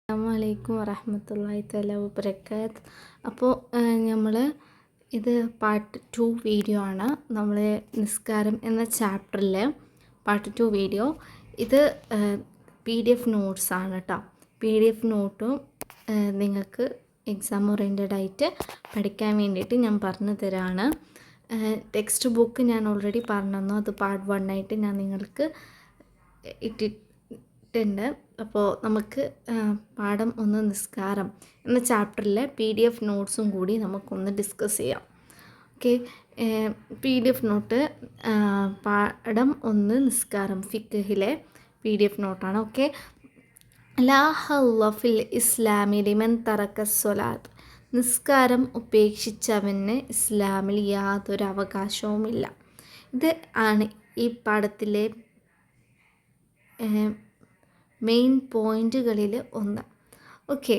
അസ്സലാമലൈക്കും വറഹ്മത്തുള്ളാഹി തആല വബറകാത്ത്. അപ്പോൾ നമ്മൾ ഇത് പാർട്ട് 2 വീഡിയോ ആണ്. നമ്മൾ നിസ്കാരം എന്ന ചാപ്റ്ററിലെ പാർട്ട് 2 വീഡിയോ. ഇത് PDF നോട്ട്സ് ആണ് കേട്ടോ. PDF നോട്ടും നിങ്ങൾക്ക് എക്സാം ഓറിയൻറ്റഡ് ആയിട്ട് പഠിക്കാൻ വേണ്ടിയിട്ട് ഞാൻ പറഞ്ഞു തരാണ്. ടെക്സ്റ്റ് ബുക്ക് ഞാൻ ഓൾറെഡി പറഞ്ഞു തന്നു. അത് പാർട്ട് 1 ആയിട്ട് ഞാൻ നിങ്ങൾക്ക് ഇട്ടിട്ടുണ്ട്. അപ്പോൾ നമുക്ക് പാഠം 1 നിസ്കാരം എന്ന ചാപ്റ്ററിലെ PDF നോട്ട്സും കൂടി നമുക്കൊന്ന് ഡിസ്കസ് ചെയ്യാം. ഓക്കെ, PDF നോട്ട് പാഠം 1 നിസ്കാരം ഫിഖ്ഹിലെ PDF നോട്ടാണ്. ഓക്കെ, ലാ ഹൗല ഫിൽ ഇസ്ലാമി ലിമൻ തറക സ്വലാത്ത്. നിസ്കാരം ഉപേക്ഷിച്ചവന് ഇസ്ലാമിൽ യാതൊരു അവകാശവുമില്ല. ഇത് ആണ് ഈ പാഠത്തിലെ മെയിൻ പോയിൻറ്റുകളിൽ ഒന്ന്. ഓക്കെ,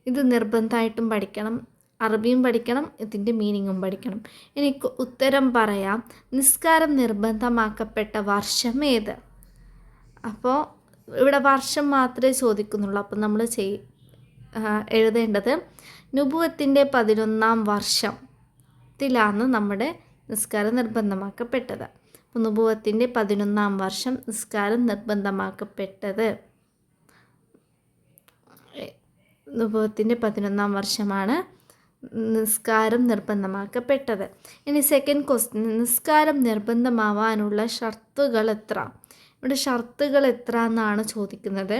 ഇത് നിർബന്ധമായിട്ടും പഠിക്കണം, അറബിയും പഠിക്കണം, ഇതിൻ്റെ മീനിങ്ങും പഠിക്കണം. എനിക്ക് ഉത്തരം പറയാം. നിസ്കാരം നിർബന്ധമാക്കപ്പെട്ട വർഷം ഏത്? അപ്പോൾ ഇവിടെ വർഷം മാത്രമേ ചോദിക്കുന്നുള്ളൂ. അപ്പോൾ നമ്മൾ എഴുതേണ്ടത് നുബുവത്തിൻ്റെ 11ാം വർഷത്തിലാണ് നമ്മുടെ നിസ്കാരം നിർബന്ധമാക്കപ്പെട്ടത്. അപ്പോൾ നുബുവത്തിൻ്റെ 11ാം വർഷം നിസ്കാരം നിർബന്ധമാക്കപ്പെട്ടത്. നുബുവത്തിൻ്റെ 11ാം വർഷമാണ് നിസ്കാരം നിർബന്ധമാക്കപ്പെട്ടത്. ഇനി സെക്കൻഡ് ക്വസ്റ്റ്യൻ, നിസ്കാരം നിർബന്ധമാവാനുള്ള ഷർത്തുകൾ എത്ര? ഇവിടെ ഷർത്തുകൾ എത്ര എന്നാണ് ചോദിക്കുന്നത്.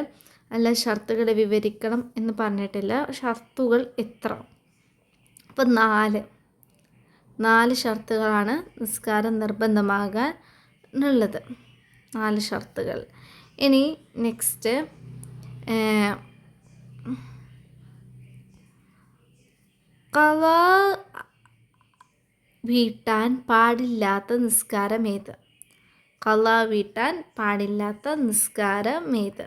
അല്ല, ഷർത്തുകളെ വിവരിക്കണം എന്ന് പറഞ്ഞിട്ടില്ല. ഷർത്തുകൾ എത്ര? അപ്പോൾ 4 ഷർത്തുകളാണ് നിസ്കാരം നിർബന്ധമാകാനുള്ളത്. 4 ഷർത്തുകൾ. ഇനി നെക്സ്റ്റ്, ഖളാ വീട്ടാൻ പാടില്ലാത്ത നിസ്കാരം ഏത്? ഖളാ വീട്ടാൻ പാടില്ലാത്ത നിസ്കാരം ഏത്?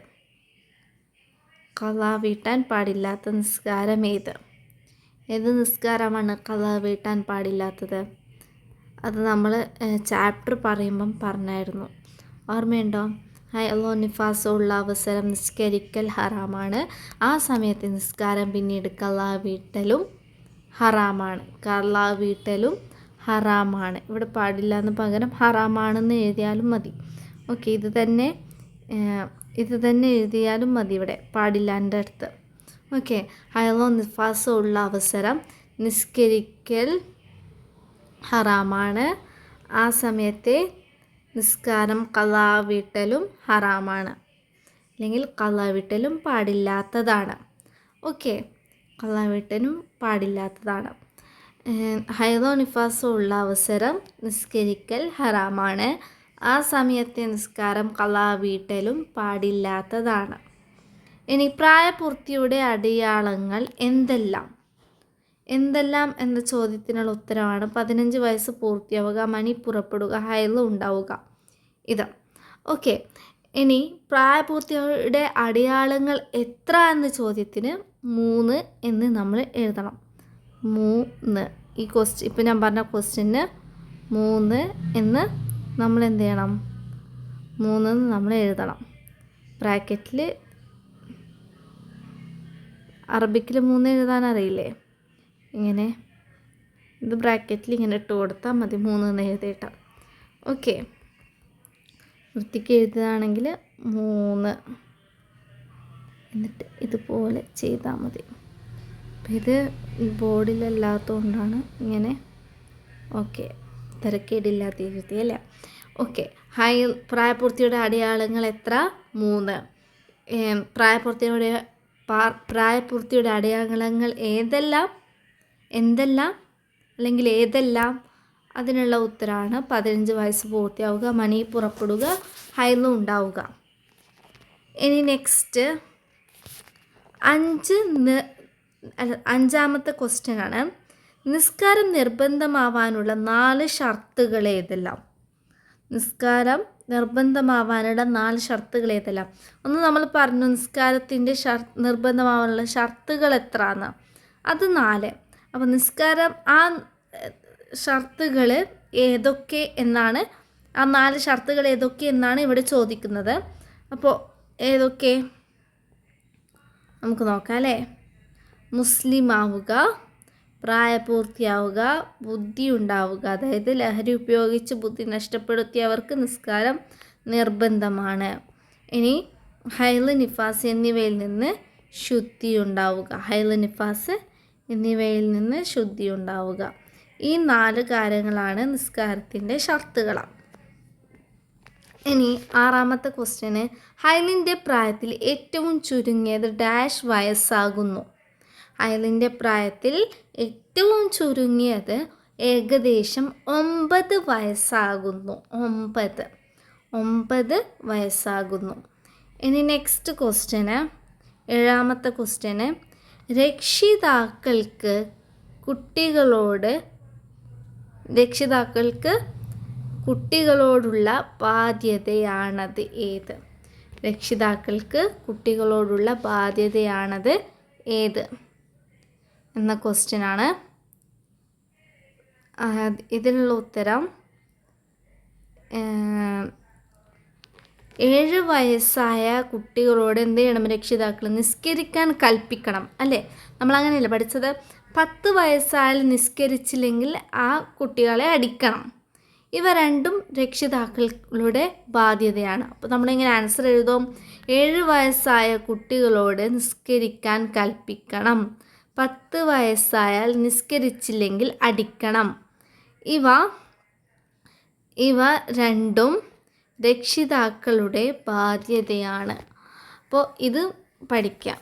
ഖളാ വീട്ടാൻ പാടില്ലാത്ത നിസ്കാരം ഏത്? ഏത് നിസ്കാരമാണ് ഖളാ വീട്ടാൻ പാടില്ലാത്തത്? അത് നമ്മൾ ചാപ്റ്റർ പറയുമ്പം പറഞ്ഞായിരുന്നു, ഓർമ്മയുണ്ടോ? ഹൈലോ നിഫാസോ ഉള്ള അവസരം നിസ്കരിക്കൽ ഹറാമാണ്. ആ സമയത്ത് നിസ്കാരം പിന്നീട് ഖളാ വീട്ടലും ഹറാമാണ്. ഖളാ വീട്ടലും ഹറാമാണ്. ഇവിടെ പാടില്ല എന്ന് പകരം ഹറാമാണെന്ന് എഴുതിയാലും മതി. ഓക്കെ, ഇത് തന്നെ എഴുതിയാലും മതി. ഇവിടെ പാടില്ലാൻ്റെ അടുത്ത്. ഓക്കെ, ഹൈലോ നിഫാസോ ഉള്ള അവസരം നിസ്കരിക്കൽ ഹറാമാണ്. ആ സമയത്തെ നിസ്കാരം ഖളാ വീട്ടലും ഹറാമാണ്, അല്ലെങ്കിൽ ഖളാ വീട്ടലും പാടില്ലാത്തതാണ്. ഓക്കെ, ഖളാ വീട്ടലും പാടില്ലാത്തതാണ്. ഹൈദോ നിഫാസോ ഉള്ള അവസരം നിസ്കരിക്കൽ ഹറാമാണ്. ആ സമയത്തെ നിസ്കാരം ഖളാ വീട്ടലും പാടില്ലാത്തതാണ്. ഇനി പ്രായപൂർത്തിയുടെ അടയാളങ്ങൾ എന്തെല്ലാം എന്ന ചോദ്യത്തിനുള്ള ഉത്തരമാണ് 15 വയസ്സ് പൂർത്തിയാവുക, മണി പുറപ്പെടുക, ഹൈദ് ഉണ്ടാവുക. ഇത് ഓക്കെ. ഇനി പ്രായപൂർത്തിയുടെ അടയാളങ്ങൾ എത്ര എന്ന ചോദ്യത്തിന് 3 എന്ന് നമ്മൾ എഴുതണം. 3 ഈ ക്വസ്റ്റ്യൻ, ഇപ്പോൾ ഞാൻ പറഞ്ഞ ക്വസ്റ്റ്യന് 3 എന്ന് നമ്മൾ എന്ത് ചെയ്യണം? 3 എന്ന് നമ്മൾ എഴുതണം. ബ്രാക്കറ്റിൽ അറബിക്കിൽ 3 എഴുതാൻ അറിയില്ലേ? ഇങ്ങനെ ഇത് ബ്രാക്കറ്റിൽ ഇങ്ങനെ ഇട്ട് കൊടുത്താൽ മതി, 3 എന്ന് എഴുതിയിട്ട്. ഓക്കെ, വൃത്തിക്ക് എഴുതുകയാണെങ്കിൽ 3 എന്നിട്ട് ഇതുപോലെ ചെയ്താൽ മതി. അപ്പം ഇത് ബോർഡിലല്ലാത്തതുകൊണ്ടാണ് ഇങ്ങനെ. ഓക്കെ, തിരക്കേടില്ലാത്ത എഴുതിയല്ലേ? ഓക്കെ, പ്രായപൂർത്തിയുടെ അടയാളങ്ങൾ എത്ര? 3. പ്രായപൂർത്തിയുടെ അടയാളങ്ങൾ എന്തെല്ലാം അല്ലെങ്കിൽ ഏതെല്ലാം? അതിനുള്ള ഉത്തരമാണ് 15 വയസ്സ് പൂർത്തിയാവുക, മണി പുറപ്പെടുക, ഹൈദ് ഉണ്ടാവുക. ഇനി നെക്സ്റ്റ് 5ാമത്തെ ക്വസ്റ്റ്യനാണ്, നിസ്കാരം നിർബന്ധമാവാനുള്ള 4 ഷർത്തുകൾ ഏതെല്ലാം? നിസ്കാരം നിർബന്ധമാവാനുള്ള 4 ഷർത്തുകൾ ഏതെല്ലാം? ഒന്ന് നമ്മൾ പറഞ്ഞു, നിസ്കാരത്തിൻ്റെ നിർബന്ധമാവാനുള്ള ഷർത്തുകൾ എത്രയാണ്? അത് 4. അപ്പോൾ നിസ്കാരം ആ ഷർത്തുകൾ ഏതൊക്കെ എന്നാണ്, ആ 4 ഷർത്തുകൾ ഏതൊക്കെ എന്നാണ് ഇവിടെ ചോദിക്കുന്നത്. അപ്പോൾ ഏതൊക്കെ? നമുക്ക് നോക്കാം അല്ലേ. മുസ്ലിം ആവുക, പ്രായപൂർത്തിയാവുക, ബുദ്ധി ഉണ്ടാവുക. അതായത് ലഹരി ഉപയോഗിച്ച് ബുദ്ധി നഷ്ടപ്പെടുത്തിയവർക്ക് നിസ്കാരം നിർബന്ധമാണ്. ഇനി ഹൈള്, നിഫാസ് എന്നിവയിൽ നിന്ന് ശുദ്ധി ഉണ്ടാവുക. ഹൈള്, നിഫാസ് എന്നിവയിൽ നിന്ന് ശുദ്ധി ഉണ്ടാവുക. ഈ 4 കാര്യങ്ങളാണ് നിസ്കാരത്തിൻ്റെ ഷർത്തുകൾ. ഇനി 6ാമത്തെ ക്വസ്റ്റ്യന്, ഹൈലിൻ്റെ പ്രായത്തിൽ ഏറ്റവും ചുരുങ്ങിയത് ഡാഷ് വയസ്സാകുന്നു. ഹൈലിൻ്റെ പ്രായത്തിൽ ഏറ്റവും ചുരുങ്ങിയത് ഏകദേശം 9 വയസ്സാകുന്നു. 9 വയസ്സാകുന്നു. ഇനി നെക്സ്റ്റ് ക്വസ്റ്റ്യന്, 7ാമത്തെ ക്വസ്റ്റ്യന്, രക്ഷിതാക്കൾക്ക് കുട്ടികളോടുള്ള ബാധ്യതയാണത് ഏത്? രക്ഷിതാക്കൾക്ക് കുട്ടികളോടുള്ള ബാധ്യതയാണത് ഏത് എന്ന ക്വസ്റ്റ്യനാണ്. ഇതിനുള്ള ഉത്തരം 7 വയസ്സായ കുട്ടികളോട് എന്ത് ചെയ്യണം? രക്ഷിതാക്കൾ നിസ്കരിക്കാൻ കൽപ്പിക്കണം അല്ലേ? നമ്മളങ്ങനെയല്ലേ പഠിച്ചത്? 10 വയസ്സായാൽ നിസ്കരിച്ചില്ലെങ്കിൽ ആ കുട്ടികളെ അടിക്കണം. ഇവ രണ്ടും രക്ഷിതാക്കളുടെ ബാധ്യതയാണ്. അപ്പോൾ നമ്മളിങ്ങനെ ആൻസർ എഴുതും. 7 വയസ്സായ കുട്ടികളോട് നിസ്കരിക്കാൻ കൽപ്പിക്കണം, 10 വയസ്സായാൽ നിസ്കരിച്ചില്ലെങ്കിൽ അടിക്കണം. ഇവ രണ്ടും രക്ഷിതാക്കളുടെ ബാധ്യതയാണ്. അപ്പോൾ ഇത് പഠിക്കാം.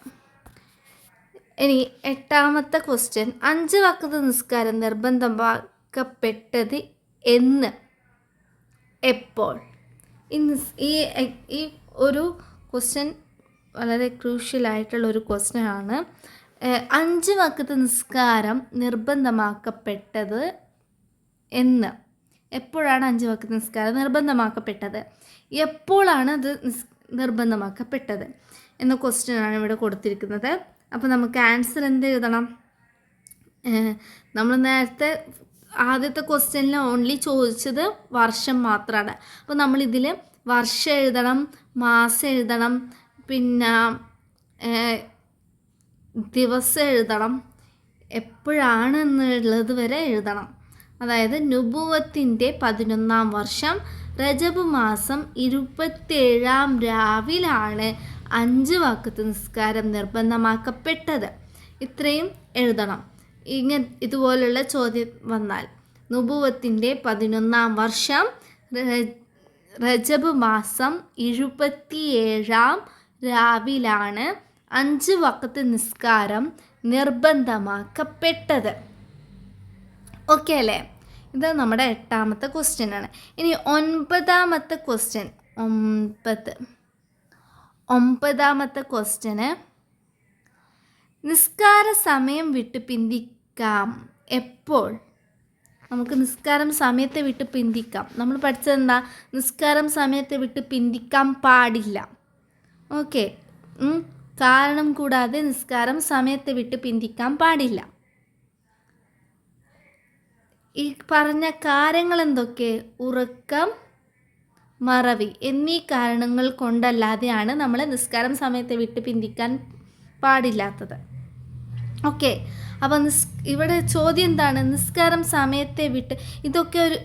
ഇനി 8ാമത്തെ ക്വസ്റ്റ്യൻ, 5 വഖ്ത് നിസ്കാരം നിർബന്ധമാക്കപ്പെട്ടത് എന്ന്, എപ്പോൾ? ഈ ഒരു ക്വസ്റ്റ്യൻ വളരെ ക്രൂഷ്യലായിട്ടുള്ളൊരു ക്വസ്റ്റ്യനാണ്. 5 വഖ്ത് നിസ്കാരം നിർബന്ധമാക്കപ്പെട്ടത് എന്ന്. എപ്പോഴാണ് 5 വഖ്ത് നിസ്കാരം നിർബന്ധമാക്കപ്പെട്ടത്? എപ്പോഴാണ് അത് നിർബന്ധമാക്കപ്പെട്ടത് എന്ന ക്വസ്റ്റ്യനാണ് ഇവിടെ കൊടുത്തിരിക്കുന്നത്. അപ്പോൾ നമുക്ക് ആൻസർ എന്ത് എഴുതണം? നമ്മൾ നേരത്തെ ആദ്യത്തെ ക്വസ്റ്റ്യനിൽ ഓൺലി ചോദിച്ചത് വർഷം മാത്രമാണ്. അപ്പോൾ നമ്മളിതിൽ വർഷം എഴുതണം, മാസം എഴുതണം, പിന്നെ ദിവസം എഴുതണം, എപ്പോഴാണെന്നുള്ളത് വരെ എഴുതണം. അതായത് നുബുവത്തിൻ്റെ 11ാം വർഷം റജബ് മാസം 27ാം രാവിലാണ് 5 വഖ്ത് നിസ്കാരം നിർബന്ധമാക്കപ്പെട്ടത്. ഇത്രയും എഴുതണം. ഇതുപോലുള്ള ചോദ്യം വന്നാൽ നുബുവത്തിൻ്റെ 11ാം വർഷം റജബ് മാസം 27ാം രാവിലാണ് 5 വഖ്ത് നിസ്കാരം നിർബന്ധമാക്കപ്പെട്ടത്. ഓക്കെ അല്ലേ? ഇത് നമ്മുടെ 8ാമത്തെ ക്വസ്റ്റ്യനാണ്. ഇനി 9ാമത്തെ ക്വസ്റ്റ്യൻ, 9ാമത്തെ ക്വസ്റ്റ്യന്, നിസ്കാര സമയം വിട്ട് പിന്തിക്കാം എപ്പോൾ? നമുക്ക് നിസ്കാരം സമയത്തെ വിട്ട് പിന്തിക്കാം. നമ്മൾ പഠിച്ചത് എന്താ? നിസ്കാരം സമയത്തെ വിട്ട് പിന്തിക്കാൻ പാടില്ല. ഓക്കെ, കാരണം കൂടാതെ നിസ്കാരം സമയത്തെ വിട്ട് പിന്തിക്കാൻ പാടില്ല. ഈ പറഞ്ഞ കാര്യങ്ങൾ എന്തൊക്കെ? ഉറക്കം, മറവി എന്നീ കാരണങ്ങൾ കൊണ്ടല്ലാതെയാണ് നമ്മൾ നിസ്കാരം സമയത്തെ വിട്ട് പിന്തിക്കാൻ പാടില്ലാത്തത്. ഓക്കെ, അപ്പോൾ ഇവിടെ ചോദ്യം എന്താണ്? നിസ്കാരം സമയത്തെ വിട്ട്, ഇതൊക്കെ ഒരു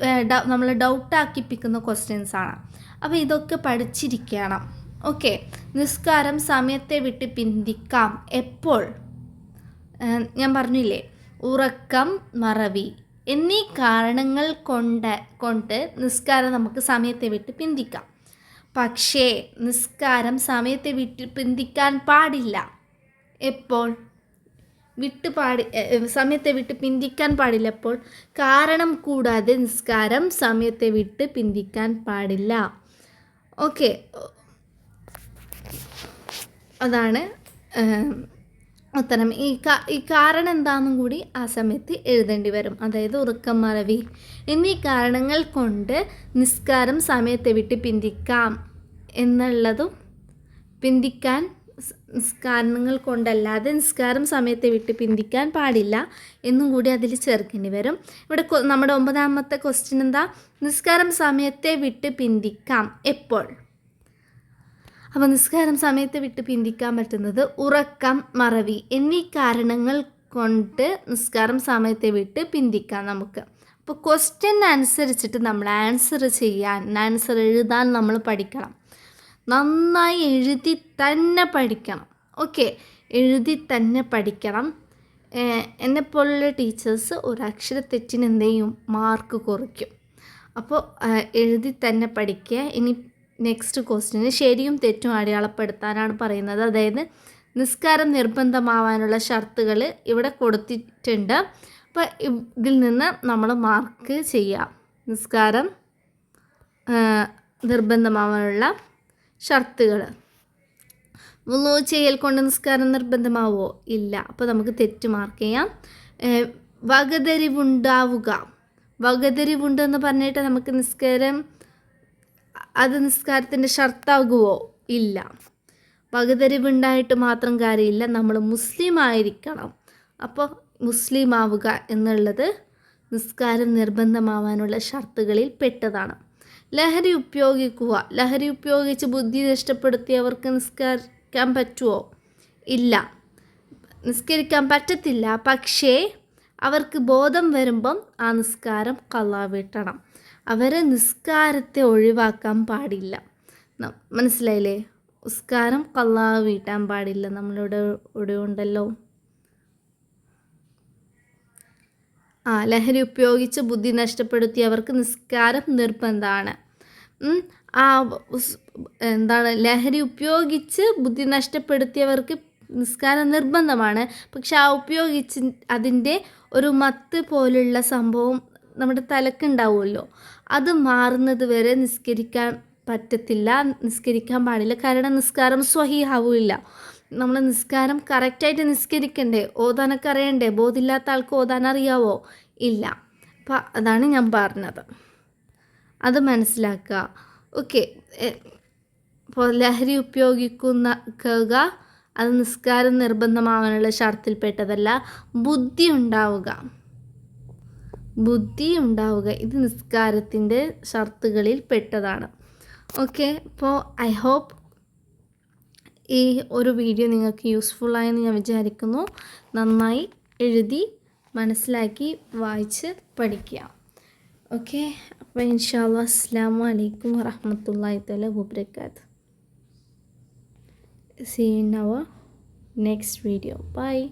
നമ്മൾ ഡൗട്ടാക്കിപ്പിക്കുന്ന ക്വസ്റ്റ്യൻസ് ആണ്. അപ്പോൾ ഇതൊക്കെ പഠിച്ചിരിക്കണം. ഓക്കെ, നിസ്കാരം സമയത്തെ വിട്ട് പിന്തിക്കാം എപ്പോൾ? ഞാൻ പറഞ്ഞില്ലേ, ഉറക്കം, മറവി എന്നീ കാരണങ്ങൾ കൊണ്ട് നിസ്കാരം നമുക്ക് സമയത്തെ വിട്ട് പിന്തിക്കാം. പക്ഷേ നിസ്കാരം സമയത്തെ വിട്ട് പിന്തിക്കാൻ പാടില്ല. എപ്പോൾ? സമയത്തെ വിട്ട് പിന്തിക്കാൻ പാടില്ല. അപ്പോൾ കാരണം കൂടാതെ നിസ്കാരം സമയത്തെ വിട്ട് പിന്തിക്കാൻ പാടില്ല. ഓക്കെ, അതാണ് ഉത്തരം. ഈ കാരണം എന്താണെന്നും കൂടി ആ സമയത്ത് എഴുതേണ്ടി വരും. അതായത് ഉറക്കം, മറവി എന്നീ കാരണങ്ങൾ കൊണ്ട് നിസ്കാരം സമയത്തെ വിട്ട് പിന്തിക്കാം എന്നുള്ളതും, പിന്തിക്കാൻ കാരണങ്ങൾ കൊണ്ടല്ലാതെ നിസ്കാരം സമയത്തെ വിട്ട് പിന്തിക്കാൻ പാടില്ല എന്നും കൂടി അതിൽ ചേർക്കേണ്ടി വരും. ഇവിടെ നമ്മുടെ 9ാമത്തെ ക്വസ്റ്റ്യൻ എന്താ? നിസ്കാരം സമയത്തെ വിട്ട് പിന്തിക്കാം എപ്പോൾ? അപ്പോൾ നിസ്കാരം സമയത്ത് വിട്ട് പിന്തിക്കാൻ പറ്റുന്നത് ഉറക്കം, മറവി എന്നീ കാരണങ്ങൾ കൊണ്ട് നിസ്കാരം സമയത്തെ വിട്ട് പിന്തിക്കാം നമുക്ക്. അപ്പോൾ ക്വസ്റ്റ്യൻ അനുസരിച്ചിട്ട് നമ്മൾ ആൻസർ എഴുതാൻ നമ്മൾ പഠിക്കണം. നന്നായി എഴുതി തന്നെ പഠിക്കണം. ഓക്കെ, എഴുതി തന്നെ പഠിക്കണം. എന്നെപ്പോലുള്ള ടീച്ചേഴ്സ് ഒരക്ഷരത്തെറ്റിന് എന്ത് ചെയ്യും, മാർക്ക് കുറയ്ക്കും. അപ്പോൾ എഴുതി തന്നെ പഠിക്കുക. ഇനി നെക്സ്റ്റ് ക്വസ്റ്റ്യന് ശരിയും തെറ്റും അടയാളപ്പെടുത്താനാണ് പറയുന്നത്. അതായത് നിസ്കാരം നിർബന്ധമാവാനുള്ള ഷർത്തുകൾ ഇവിടെ കൊടുത്തിട്ടുണ്ട്. അപ്പോൾ ഇതിൽ നിന്ന് നമ്മൾ മാർക്ക് ചെയ്യാം. നിസ്കാരം നിർബന്ധമാവാനുള്ള ഷർത്തുകൾ. വുളൂ ചെയ്യൽ കൊണ്ട് നിസ്കാരം നിർബന്ധമാവോ? ഇല്ല. അപ്പോൾ നമുക്ക് തെറ്റ് മാർക്ക് ചെയ്യാം. വകതിരിവുണ്ടെന്ന് പറഞ്ഞിട്ട് നമുക്ക് നിസ്കാരത്തിൻ്റെ ഷർത്താകുമോ? ഇല്ല. വകതിരിവുണ്ടായിട്ട് മാത്രം കാര്യമില്ല, നമ്മൾ മുസ്ലിം ആയിരിക്കണം. അപ്പോൾ മുസ്ലിം ആവുക എന്നുള്ളത് നിസ്കാരം നിർബന്ധമാവാനുള്ള ഷർത്തുകളിൽ പെട്ടതാണ്. ലഹരി ഉപയോഗിച്ച് ബുദ്ധി നഷ്ടപ്പെടുത്തിയവർക്ക് നിസ്കരിക്കാൻ പറ്റുമോ? ഇല്ല, നിസ്കരിക്കാൻ പറ്റത്തില്ല. പക്ഷേ അവർക്ക് ബോധം വരുമ്പം ആ നിസ്കാരം ഖളാ വീട്ടണം. അവരെ നിസ്കാരത്തെ ഒഴിവാക്കാൻ പാടില്ല. മനസ്സിലായില്ലേ? നിസ്കാരം ഖളാ വീട്ടാൻ പാടില്ല. നമ്മളിവിടെ ഉണ്ടല്ലോ. ലഹരി ഉപയോഗിച്ച് ബുദ്ധി നഷ്ടപ്പെടുത്തിയവർക്ക് നിസ്കാരം നിർബന്ധമാണ്. ലഹരി ഉപയോഗിച്ച് ബുദ്ധി നഷ്ടപ്പെടുത്തിയവർക്ക് നിസ്കാരം നിർബന്ധമാണ്. പക്ഷെ ഉപയോഗിച്ച് അതിൻ്റെ ഒരു മത്ത് പോലുള്ള സംഭവം നമ്മുടെ തലക്കുണ്ടാവുമല്ലോ, അത് മാറുന്നത് വരെ നിസ്കരിക്കാൻ പാടില്ല. കാരണം നിസ്കാരം സ്വഹീഹാവില്ല. നമ്മൾ നിസ്കാരം കറക്റ്റായിട്ട് നിസ്കരിക്കണ്ടേ? ഓതാനൊക്കെ അറിയണ്ടേ? ബോധമില്ലാത്ത ആൾക്ക് ഓതാൻ അറിയാവോ? ഇല്ല. അപ്പം അതാണ് ഞാൻ പറഞ്ഞത്, അത് മനസ്സിലാക്കുക. ഓക്കെ, അപ്പോൾ ലഹരി ഉപയോഗിക്കുക അത് നിസ്കാരം നിർബന്ധമാവാനുള്ള ഷർത്തിൽപ്പെട്ടതല്ല. ബുദ്ധി ഉണ്ടാവുക ഇത് നിസ്കാരത്തിൻ്റെ ഷർത്തുകളിൽ പെട്ടതാണ്. ഓക്കെ, അപ്പോൾ ഐ ഹോപ്പ് ഈ ഒരു വീഡിയോ നിങ്ങൾക്ക് യൂസ്ഫുള്ളായെന്ന് ഞാൻ വിചാരിക്കുന്നു. നന്നായി എഴുതി മനസ്സിലാക്കി വായിച്ച് പഠിക്കുക. ഓക്കെ, അപ്പോൾ ഇൻഷാ അല്ലാഹ് അസ്സലാമു അലൈക്കും വറഹ്മത്തുള്ളാഹി തആല വബറകാതുഹു. See you in our next video. Bye.